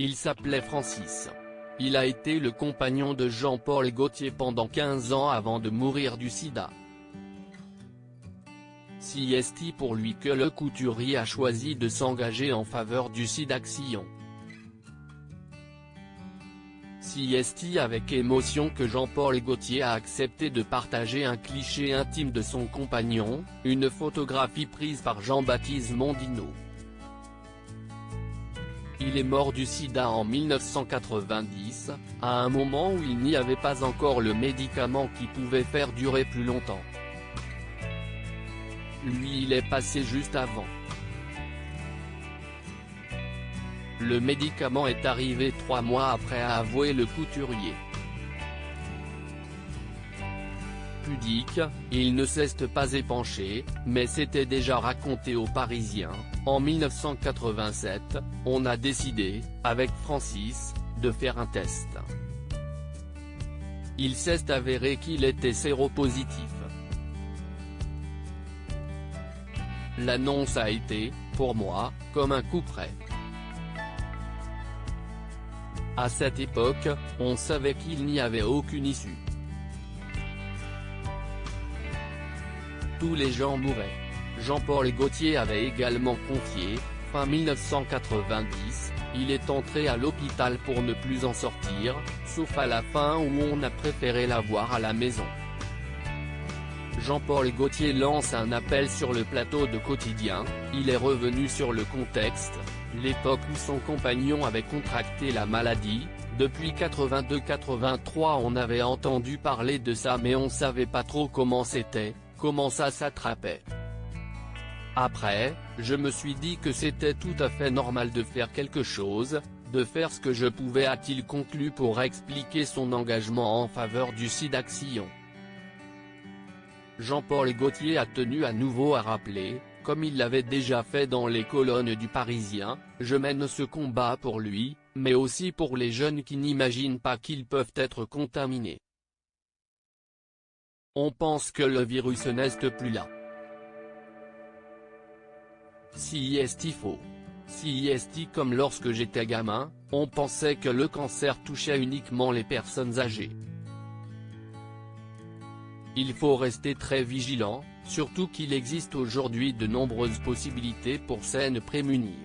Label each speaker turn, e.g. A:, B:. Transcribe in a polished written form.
A: Il s'appelait Francis. Il a été le compagnon de Jean-Paul Gaultier pendant 15 ans avant de mourir du sida. Si est pour lui que le couturier a choisi de s'engager en faveur du SIDAction. Si est avec émotion que Jean-Paul Gaultier a accepté de partager un cliché intime de son compagnon, une photographie prise par Jean-Baptiste Mondino. Il est mort du sida en 1990, à un moment où il n'y avait pas encore le médicament qui pouvait faire durer plus longtemps. Lui il est passé juste avant. Le médicament est arrivé 3 mois après, a avoué le couturier. Pudique, il ne s'est pas épanché, mais c'était déjà raconté aux Parisiens. En 1987, on a décidé, avec Francis, de faire un test. Il s'est avéré qu'il était séropositif. L'annonce a été, pour moi, comme un coup près. À cette époque, on savait qu'il n'y avait aucune issue. Tous les gens mouraient. Jean-Paul Gaultier avait également confié, fin 1990, il est entré à l'hôpital pour ne plus en sortir, sauf à la fin où on a préféré l'avoir à la maison. Jean-Paul Gaultier lance un appel sur le plateau de Quotidien, il est revenu sur le contexte, l'époque où son compagnon avait contracté la maladie. Depuis 82-83 on avait entendu parler de ça mais on savait pas trop comment c'était, comment ça s'attrapait. Après, je me suis dit que c'était tout à fait normal de faire quelque chose, de faire ce que je pouvais, a-t-il conclu pour expliquer son engagement en faveur du SIDAction. Jean-Paul Gaultier a tenu à nouveau à rappeler, comme il l'avait déjà fait dans les colonnes du Parisien, je mène ce combat pour lui, mais aussi pour les jeunes qui n'imaginent pas qu'ils peuvent être contaminés. On pense que le virus n'est plus là. Si est faux. Si est comme lorsque j'étais gamin, on pensait que le cancer touchait uniquement les personnes âgées. Il faut rester très vigilant, surtout qu'il existe aujourd'hui de nombreuses possibilités pour s'en prémunir.